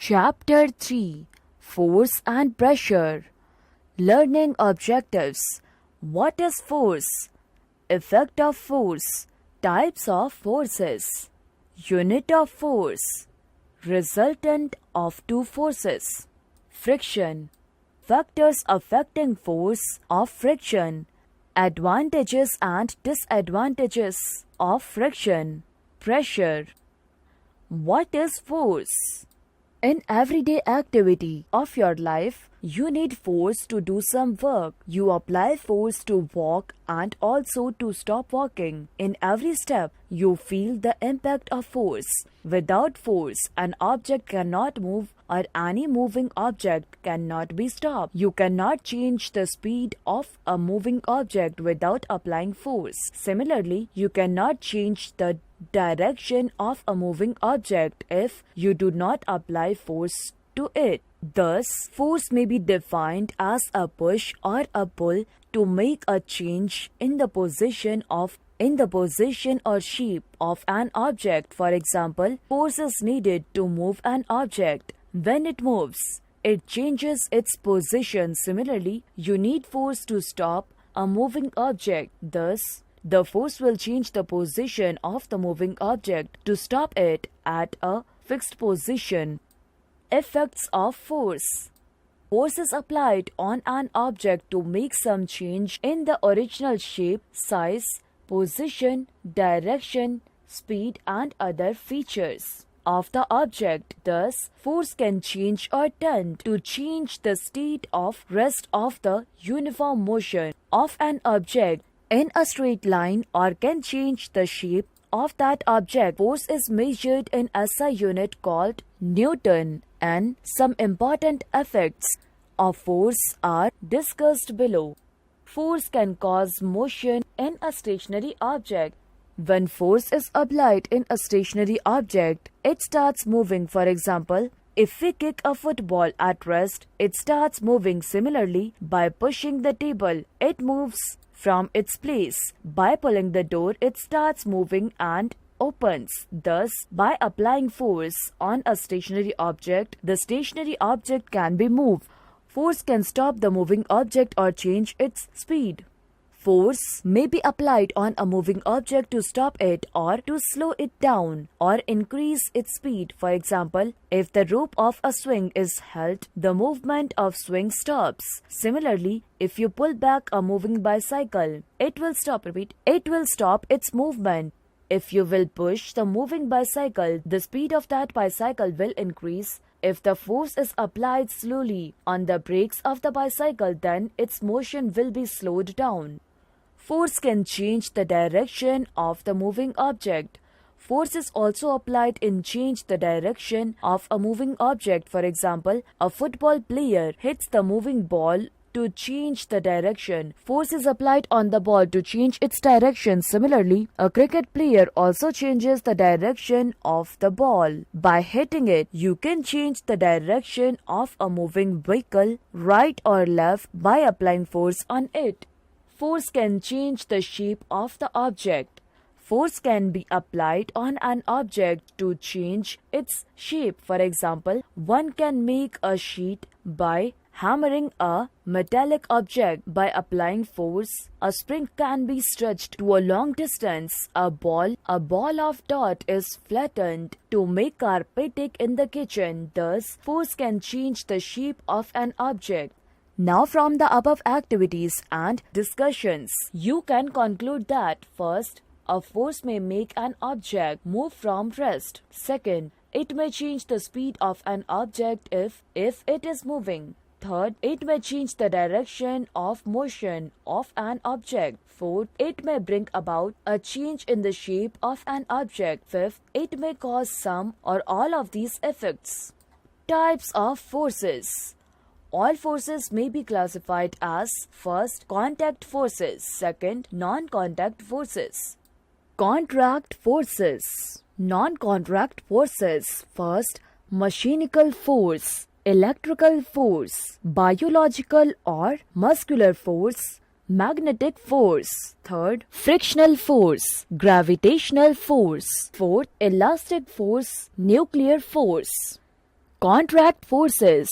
Chapter 3: Force and Pressure. Learning Objectives. What is force? Effect of force. Types of forces. Unit of force. Resultant of two forces. Friction. Factors affecting force of friction. Advantages and disadvantages of friction. Pressure. What is force? In everyday activity of your life, you need force to do some work. You apply force to walk and also to stop walking. In every step, you feel the impact of force. Without force, an object cannot move or any moving object cannot be stopped. You cannot change the speed of a moving object without applying force. Similarly, you cannot change the direction of a moving object if you do not apply force to it. Thus, force may be defined as a push or a pull to make a change in the position or shape of an object. For example, force is needed to move an object. When it moves, it changes its position. Similarly, you need force to stop a moving object. Thus, the force will change the position of the moving object to stop it at a fixed position. Effects of force. Force is applied on an object to make some change in the original shape, size, position, direction, speed, and other features of the object. Thus, force can change or tend to change the state of rest of the uniform motion of an object in a straight line or can change the shape of that object. Force is measured in SI unit called Newton, and some important effects of force are discussed below. Force can cause motion in a stationary object. When force is applied in a stationary object, it starts moving. For example, if we kick a football at rest, it starts moving. Similarly, by pushing the table, it moves from its place. By pulling the door, it starts moving and opens. Thus, by applying force on a stationary object, the stationary object can be moved. Force can stop the moving object or change its speed. Force may be applied on a moving object to stop it or to slow it down or increase its speed. For example, if the rope of a swing is held, the movement of swing stops. Similarly, if you pull back a moving bicycle, it will stop its movement. If you will push the moving bicycle, the speed of that bicycle will increase. If the force is applied slowly on the brakes of the bicycle, then its motion will be slowed down. Force can change the direction of the moving object. Force is also applied in change the direction of a moving object. For example, a football player hits the moving ball to change the direction. Force is applied on the ball to change its direction. Similarly, a cricket player also changes the direction of the ball. By hitting it, you can change the direction of a moving vehicle, right or left, by applying force on it. Force can change the shape of the object. Force can be applied on an object to change its shape. For example, one can make a sheet by hammering a metallic object. By applying force, a spring can be stretched to a long distance. A ball of dot is flattened to make carpeting in the kitchen. Thus, force can change the shape of an object. Now, from the above activities and discussions, you can conclude that first, a force may make an object move from rest. Second, it may change the speed of an object if it is moving. Third, it may change the direction of motion of an object. Fourth, it may bring about a change in the shape of an object. Fifth, it may cause some or all of these effects. Types of forces. All forces may be classified as first, contact forces, second, non-contact forces. Contact forces. Non-contact forces. First, mechanical force, electrical force, biological or muscular force, magnetic force. Third, frictional force, gravitational force. Fourth, elastic force, nuclear force. Contract forces.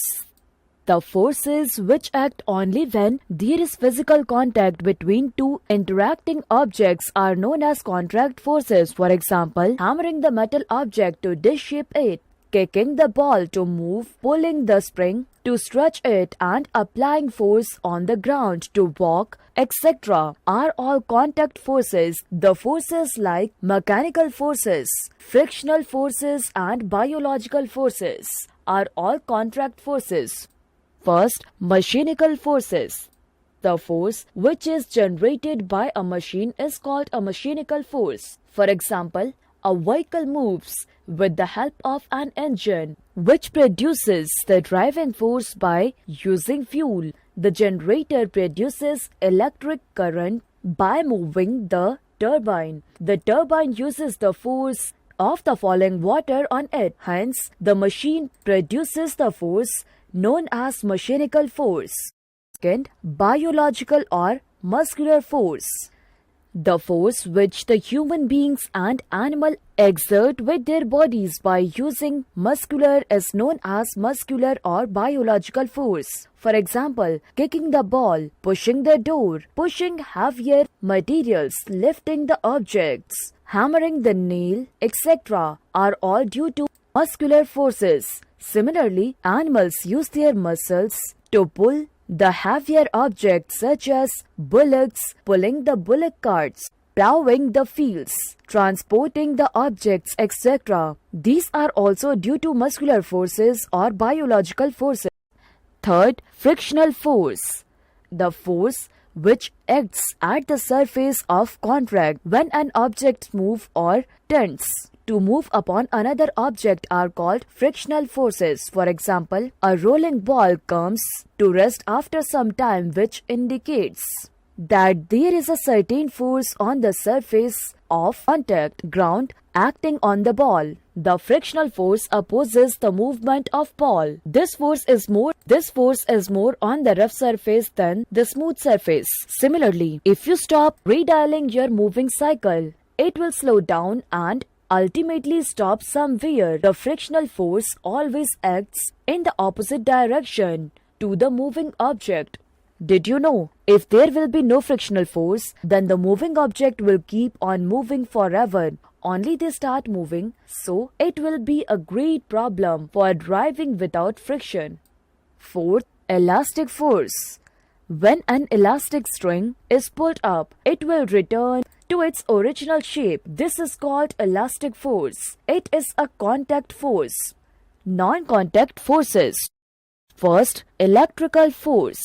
The forces which act only when there is physical contact between two interacting objects are known as contract forces. For example, hammering the metal object to disshape it, kicking the ball to move, pulling the spring to stretch it, and applying force on the ground to walk, etc. are all contact forces. The forces like mechanical forces, frictional forces, and biological forces are all contract forces. First, mechanical forces. The force which is generated by a machine is called a mechanical force. For example, a vehicle moves with the help of an engine, which produces the driving force by using fuel. The generator produces electric current by moving the turbine. The turbine uses the force of the falling water on it. Hence, the machine produces the force known as mechanical force. Second, biological or muscular force. The force which the human beings and animal exert with their bodies by using muscular is known as muscular or biological force. For example, kicking the ball, pushing the door, pushing heavier materials, lifting the objects, hammering the nail, etc. are all due to muscular forces. Similarly, animals use their muscles to pull the heavier objects such as bullocks pulling the bullock carts, plowing the fields, transporting the objects, etc. These are also due to muscular forces or biological forces. Third, frictional force. The force which acts at the surface of contact when an object moves or tends to move upon another object are called frictional forces. For example, a rolling ball comes to rest after some time, which indicates that there is a certain force on the surface of contact ground acting on the ball. The frictional force opposes the movement of ball. This force is more on the rough surface than the smooth surface. Similarly, if you stop redialing your moving cycle, it will slow down and ultimately stop somewhere. The frictional force always acts in the opposite direction to the moving object. Did you know? If there will be no frictional force, then the moving object will keep on moving forever. Only they start moving, so it will be a great problem for driving without friction. Fourth, elastic force. When an elastic string is pulled up, it will return to its original shape. This is called elastic force. It is a contact force. Non-contact forces. First, electrical force.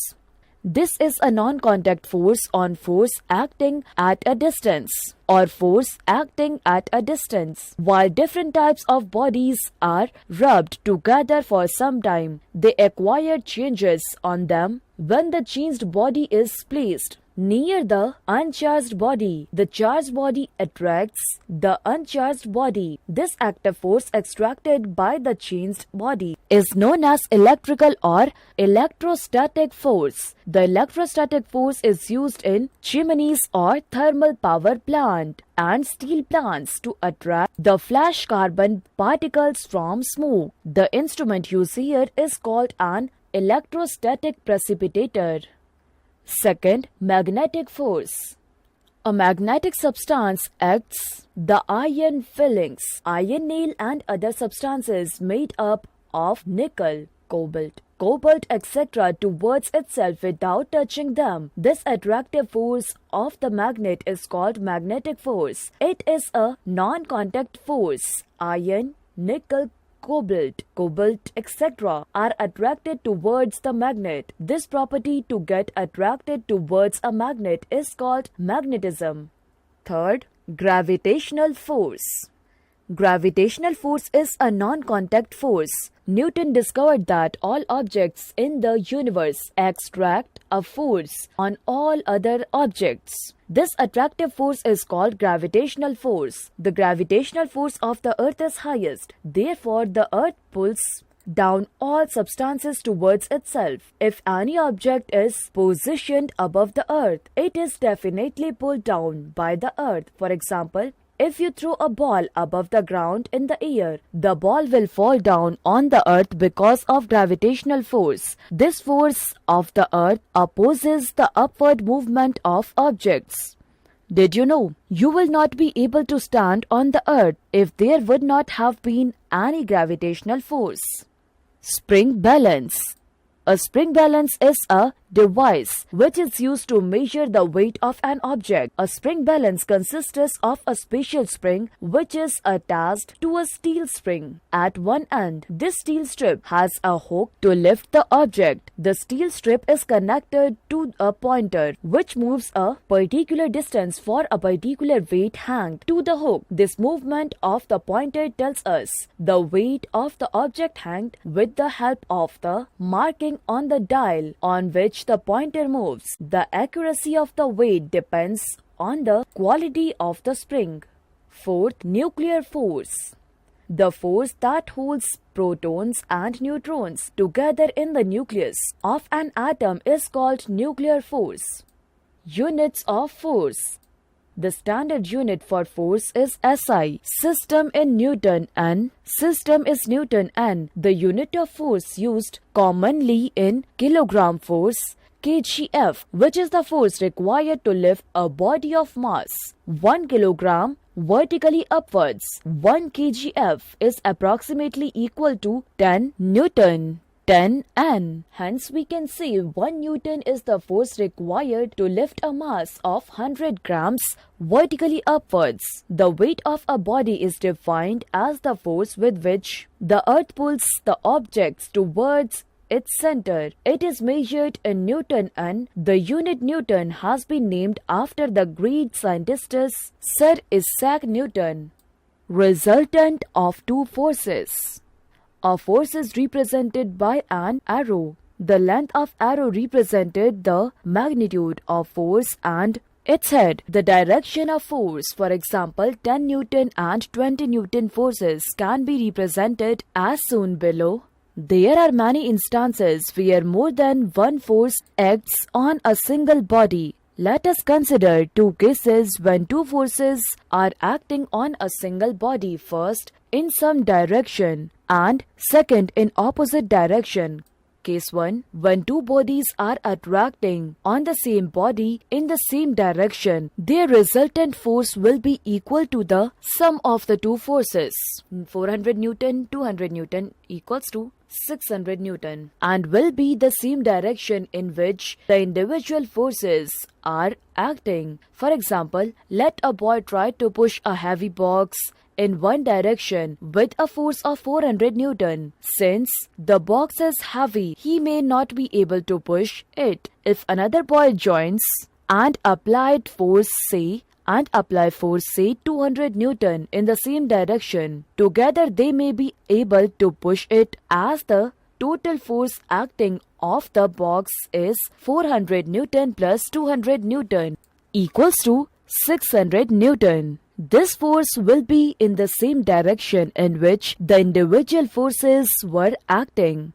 This is a non-contact force on force acting at a distance or force acting at a distance. While different types of bodies are rubbed together for some time, they acquire changes on them when the changed body is placed near the uncharged body. The charged body attracts the uncharged body. This active force extracted by the changed body is known as electrical or electrostatic force. The electrostatic force is used in chimneys or thermal power plant and steel plants to attract the flash carbon particles from smoke. The instrument used here is called an electrostatic precipitator. Second, magnetic force. A magnetic substance acts the iron fillings, iron nail and other substances made up of nickel, cobalt, etc. towards itself without touching them. This attractive force of the magnet is called magnetic force. It is a non-contact force. Iron, nickel, cobalt, etc. are attracted towards the magnet. This property to get attracted towards a magnet is called magnetism. Third, gravitational force. Gravitational force is a non-contact force. Newton discovered that all objects in the universe extract a force on all other objects. This attractive force is called gravitational force. The gravitational force of the earth is highest. Therefore, the earth pulls down all substances towards itself. If any object is positioned above the earth, it is definitely pulled down by the earth. For example, If you throw a ball above the ground in the air, the ball will fall down on the earth because of gravitational force. This force of the earth opposes the upward movement of objects. Did you know you will not be able to stand on the earth if there would not have been any gravitational force? Spring balance. A spring balance is a device which is used to measure the weight of an object. A spring balance consists of a special spring which is attached to a steel spring at one end. This steel strip has a hook to lift the object. The steel strip is connected to a pointer which moves a particular distance for a particular weight hanged to the hook. This movement of the pointer tells us the weight of the object hanged with the help of the marking on the dial on which the pointer moves. The accuracy of the weight depends on the quality of the spring. Fourth, nuclear force. The force that holds protons and neutrons together in the nucleus of an atom is called nuclear force. Units of force. The standard unit for force is SI. System in Newton N. System is Newton N. The unit of force used commonly in kilogram force, kgf, which is the force required to lift a body of mass 1 kilogram vertically upwards. 1 kgf is approximately equal to 10 Newton. 10 N. Hence we can say 1 Newton is the force required to lift a mass of 100 grams vertically upwards. The weight of a body is defined as the force with which the earth pulls the objects towards its center. It is measured in Newton N. The unit Newton has been named after the great scientist Sir Isaac Newton. Resultant of two forces. A force is represented by an arrow. The length of arrow represented the magnitude of force and its head. The direction of force, for example 10 Newton and 20 Newton forces, can be represented as shown below. There are many instances where more than one force acts on a single body. Let us consider two cases when two forces are acting on a single body, first in some direction and second in opposite direction. Case 1. When two bodies are attracting on the same body in the same direction, their resultant force will be equal to the sum of the two forces. 400 Newton, 200 Newton equals to 600 Newton, and will be the same direction in which the individual forces are acting. For example, let a boy try to push a heavy box in one direction with a force of 400 Newton. Since the box is heavy, he may not be able to push it. If another boy joins and apply force say 200 Newton in the same direction, together they may be able to push it, as the total force acting of the box is 400 Newton plus 200 Newton equals to 600 Newton. This force will be in the same direction in which the individual forces were acting.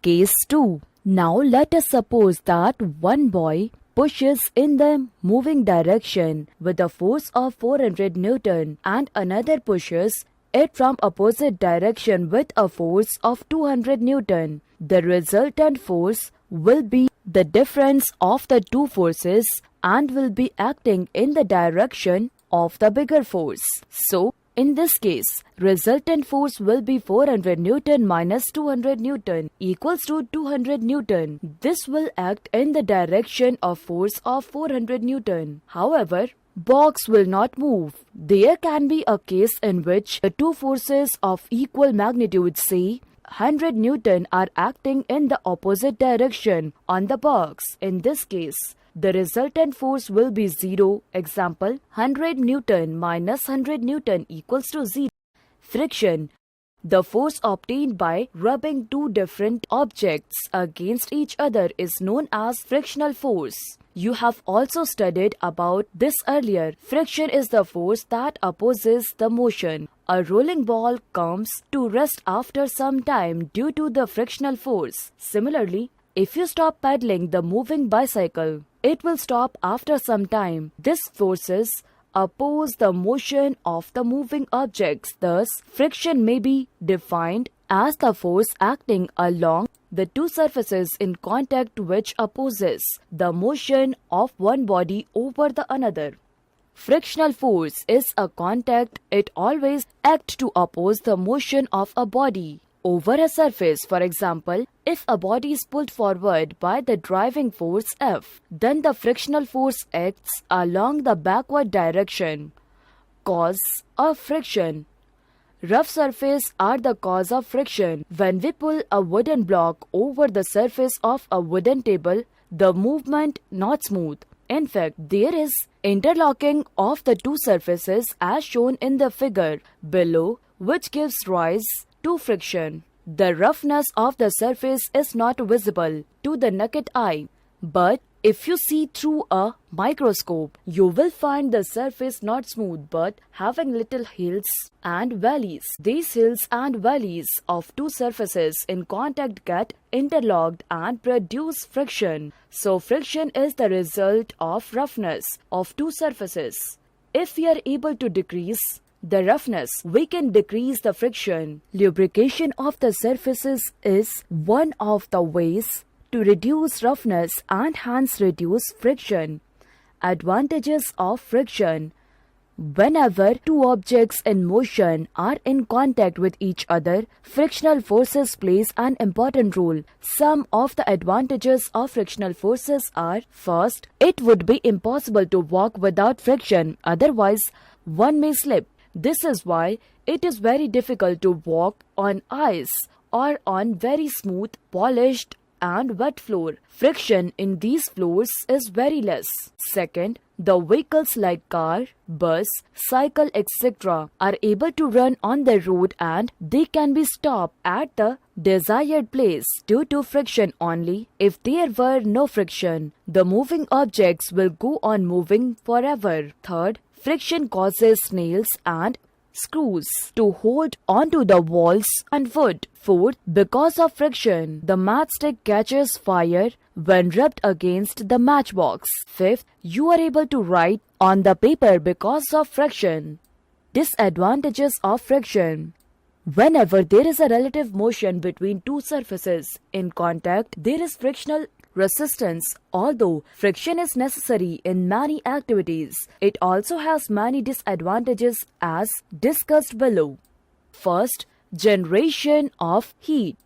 Case 2. Now let us suppose that one boy pushes in the moving direction with a force of 400 Newton and another pushes it from opposite direction with a force of 200 Newton. The resultant force will be the difference of the two forces and will be acting in the direction of the bigger force. So, in this case, resultant force will be 400 Newton minus 200 Newton equals to 200 Newton. This will act in the direction of force of 400 Newton. However, box will not move. There can be a case in which the two forces of equal magnitude, say 100 Newton, are acting in the opposite direction on the box. In this case, the resultant force will be 0. Example, 100 Newton minus 100 Newton equals to 0. Friction. The force obtained by rubbing two different objects against each other is known as frictional force. You have also studied about this earlier. Friction is the force that opposes the motion. A rolling ball comes to rest after some time due to the frictional force. Similarly, if you stop pedaling the moving bicycle, it will stop after some time. These forces oppose the motion of the moving objects. Thus, friction may be defined as the force acting along the two surfaces in contact which opposes the motion of one body over the another. Frictional force is a contact. It always acts to oppose the motion of a body over a surface. For example, if a body is pulled forward by the driving force F, then the frictional force acts along the backward direction. Cause of friction. Rough surfaces are the cause of friction. When we pull a wooden block over the surface of a wooden table, the movement not smooth. In fact, there is interlocking of the two surfaces as shown in the figure below, which gives rise to friction. The roughness of the surface is not visible to the naked eye, but if you see through a microscope, you will find the surface not smooth but having little hills and valleys. These hills and valleys of two surfaces in contact get interlocked and produce friction. So friction is the result of roughness of two surfaces. If we are able to decrease the roughness, we can decrease the friction. Lubrication of the surfaces is one of the ways to reduce roughness and hence reduce friction. Advantages of friction. Whenever two objects in motion are in contact with each other, frictional forces plays an important role. Some of the advantages of frictional forces are: first, it would be impossible to walk without friction, otherwise one may slip. This is why it is very difficult to walk on ice or on very smooth, polished and wet floor. Friction in these floors is very less. Second, the vehicles like car, bus, cycle, etc. are able to run on the road and they can be stopped at the desired place due to friction only. If there were no friction, the moving objects will go on moving forever. Third, friction causes nails and screws to hold onto the walls and wood. Fourth, because of friction, the matchstick catches fire when rubbed against the matchbox. Fifth, you are able to write on the paper because of friction. Disadvantages of friction. Whenever there is a relative motion between two surfaces in contact, there is frictional resistance. Although friction is necessary in many activities, it also has many disadvantages as discussed below. First, generation of heat.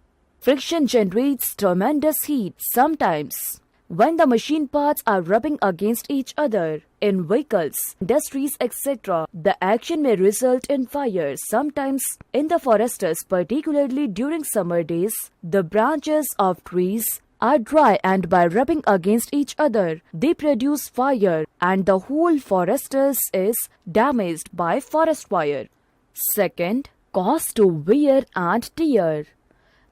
Friction generates tremendous heat. Sometimes, when the machine parts are rubbing against each other in vehicles, industries, etc., the action may result in fire. Sometimes, in the forests, particularly during summer days, the branches of trees are dry and by rubbing against each other, they produce fire and the whole forest is damaged by forest fire. Second, cause to wear and tear.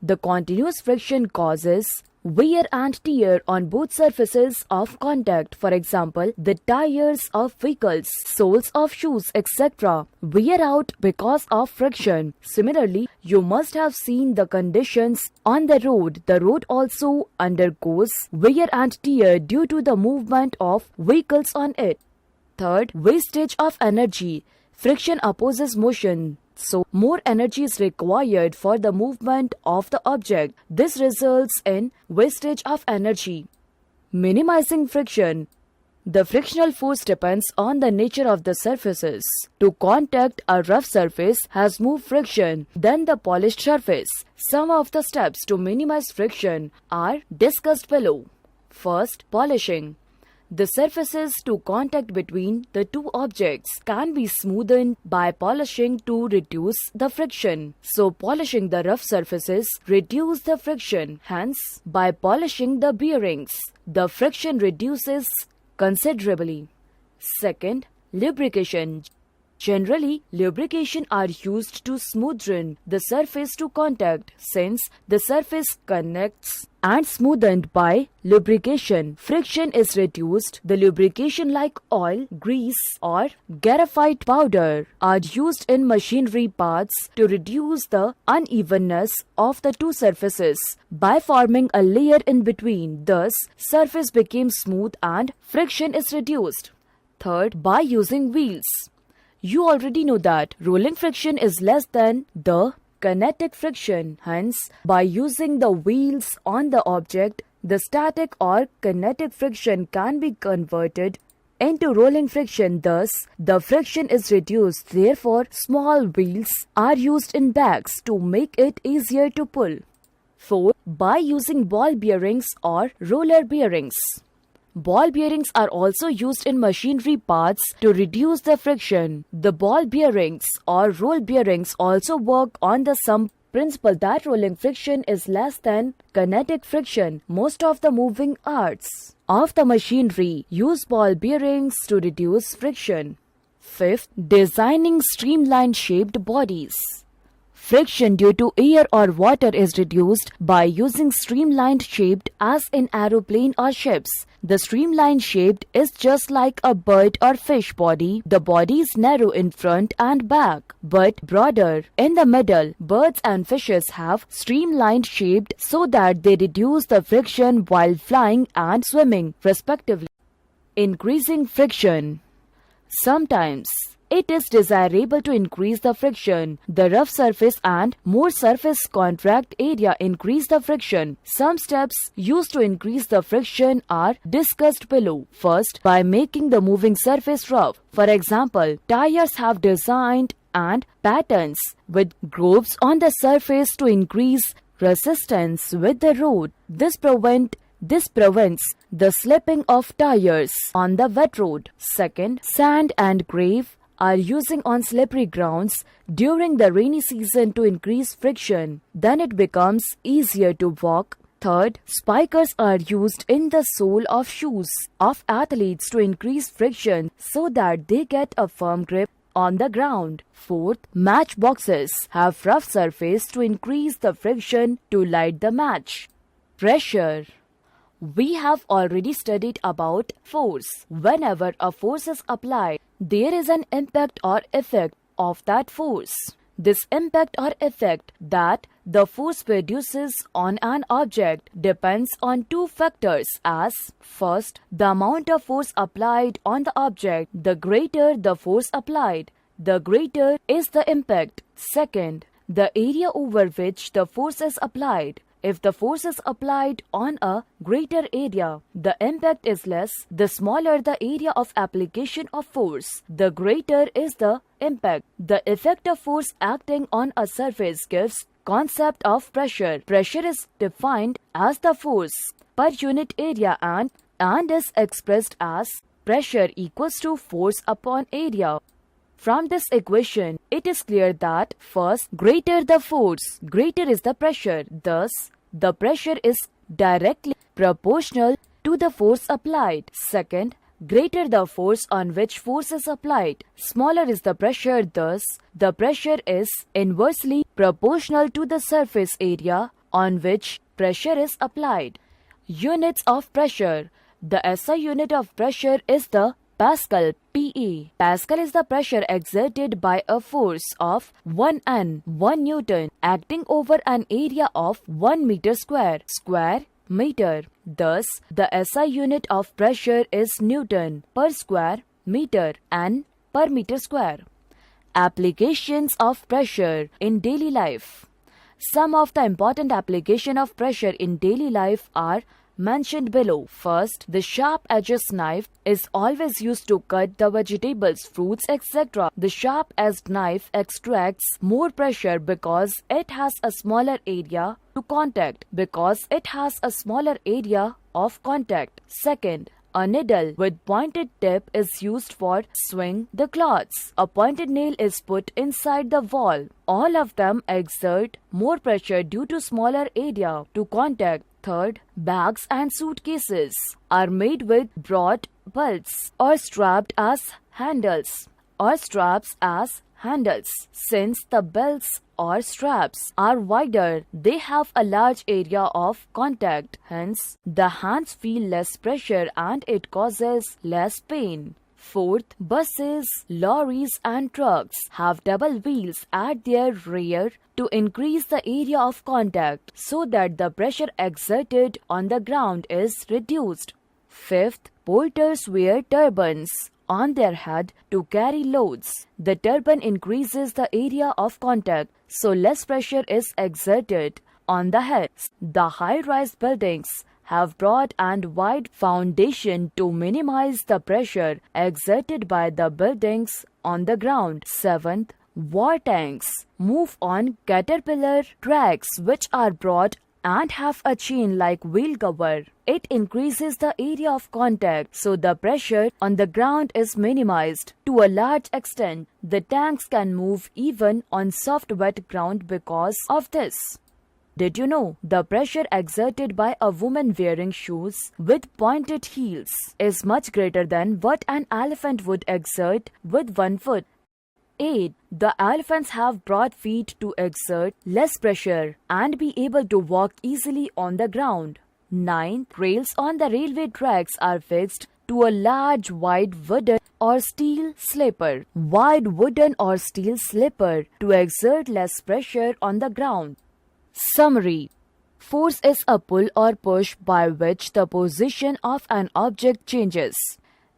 The continuous friction causes wear and tear on both surfaces of contact. For example, the tires of vehicles, soles of shoes, etc. wear out because of friction. Similarly, you must have seen the conditions on the road. The road also undergoes wear and tear due to the movement of vehicles on it. Third, wastage of energy. Friction opposes motion, so more energy is required for the movement of the object. This results in wastage of energy. Minimizing friction. The frictional force depends on the nature of the surfaces. To contact a rough surface has more friction than the polished surface. Some of the steps to minimize friction are discussed below. First, polishing. The surfaces to contact between the two objects can be smoothened by polishing to reduce the friction. So polishing the rough surfaces reduce the friction. Hence, by polishing the bearings, the friction reduces considerably. Second, lubrication. Generally, lubrication are used to smoothen the surface to contact. Since the surface connects and smoothened by lubrication, friction is reduced. The lubrication like oil, grease or graphite powder are used in machinery parts to reduce the unevenness of the two surfaces by forming a layer in between. Thus, surface becomes smooth and friction is reduced. Third, by using wheels. You already know that rolling friction is less than the kinetic friction. Hence, by using the wheels on the object, the static or kinetic friction can be converted into rolling friction. Thus, the friction is reduced. Therefore, small wheels are used in bags to make it easier to pull. Fourth, by using ball bearings or roller bearings. Ball bearings are also used in machinery parts to reduce the friction. The ball bearings or roll bearings also work on the same principle that rolling friction is less than kinetic friction. Most of the moving parts of the machinery use ball bearings to reduce friction. Fifth, designing streamlined shaped bodies. Friction due to air or water is reduced by using streamlined shaped as in aeroplane or ships. The streamlined shaped is just like a bird or fish body. The body is narrow in front and back, but broader in the middle. Birds and fishes have streamlined shaped so that they reduce the friction while flying and swimming, respectively. Increasing friction. Sometimes it is desirable to increase the friction. The rough surface and more surface contact area increase the friction. Some steps used to increase the friction are discussed below. First, by making the moving surface rough. For example, tires have designed and patterns with grooves on the surface to increase resistance with the road. This prevents the slipping of tires on the wet road. Second, sand and gravel are using on slippery grounds during the rainy season to increase friction. Then it becomes easier to walk. Third, spikers are used in the sole of shoes of athletes to increase friction so that they get a firm grip on the ground. Fourth, matchboxes have rough surface to increase the friction to light the match. Pressure. We have already studied about force. Whenever a force is applied, there is an impact or effect of that force. This impact or effect that the force produces on an object depends on two factors as: first, the amount of force applied on the object. The greater the force applied, the greater is the impact. Second, the area over which the force is applied. If the force is applied on a greater area, the impact is less. The smaller the area of application of force, the greater is the impact. The effect of force acting on a surface gives concept of pressure. Pressure is defined as the force per unit area and is expressed as pressure equals to force upon area. From this equation, it is clear that first, greater the force, greater is the pressure. Thus, the pressure is directly proportional to the force applied. Second, greater the force on which force is applied, smaller is the pressure. Thus, the pressure is inversely proportional to the surface area on which pressure is applied. Units of pressure. The SI unit of pressure is the Pascal, PA. Pascal is the pressure exerted by a force of 1 N, 1 Newton, acting over an area of 1 meter square meter. Thus, the SI unit of pressure is Newton per square meter, N per meter square. Applications of pressure in daily life. Some of the important applications of pressure in daily life are mentioned below. First, the sharp-edged knife is always used to cut the vegetables, fruits, etc. The sharp-edged knife extracts more pressure because it has a smaller area to contact. Second, a needle with pointed tip is used for swing the cloths. A pointed nail is put inside the wall. All of them exert more pressure due to smaller area to contact. Third, bags and suitcases are made with broad belts or strapped as handles Since the belts or straps are wider, they have a large area of contact. Hence, the hands feel less pressure and it causes less pain. Fourth, buses, lorries and trucks have double wheels at their rear to increase the area of contact so that the pressure exerted on the ground is reduced. Fifth, porters wear turbans on their head to carry loads. The turbine increases the area of contact, so less pressure is exerted on the head. The high-rise buildings have broad and wide foundation to minimize the pressure exerted by the buildings on the ground. 7th, war tanks move on caterpillar tracks which are broad and have a chain-like wheel cover. It increases the area of contact, so the pressure on the ground is minimized. To a large extent, the tanks can move even on soft wet ground because of this. Did you know the pressure exerted by a woman wearing shoes with pointed heels is much greater than what an elephant would exert with one foot? 8. The elephants have broad feet to exert less pressure and be able to walk easily on the ground. 9. Rails on the railway tracks are fixed to a large wide wooden or steel slipper. Wide wooden or steel slipper to exert less pressure on the ground. Summary. Force is a pull or push by which the position of an object changes.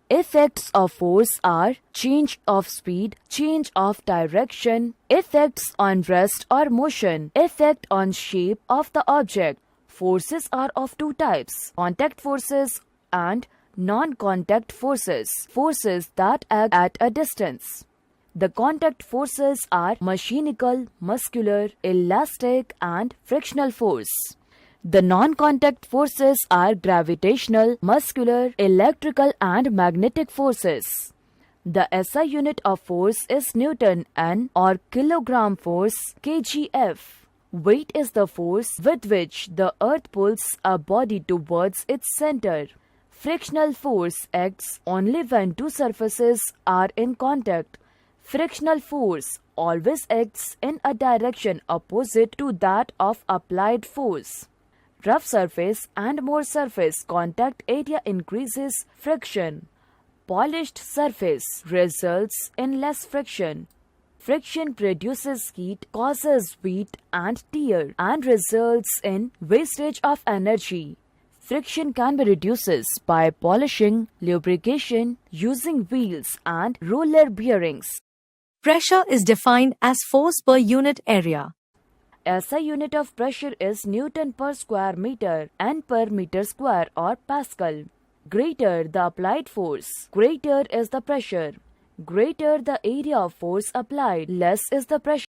Effects of force are change of speed, change of direction, effects on rest or motion, effect on shape of the object. Forces are of two types: contact forces and non-contact forces, forces that act at a distance. The contact forces are mechanical, muscular, elastic, and frictional force. The non-contact forces are gravitational, muscular, electrical, and magnetic forces. The SI unit of force is Newton N or kilogram force kgf. Weight is the force with which the earth pulls a body towards its center. Frictional force acts only when two surfaces are in contact. Frictional force always acts in a direction opposite to that of applied force. Rough surface and more surface contact area increases friction. Polished surface results in less friction. Friction produces heat, causes wear and tear, and results in wastage of energy. Friction can be reduced by polishing, lubrication, using wheels and roller bearings. Pressure is defined as force per unit area. SI unit of pressure is Newton per square meter, N per meter square or Pascal. Greater the applied force, greater is the pressure. Greater the area of force applied, less is the pressure.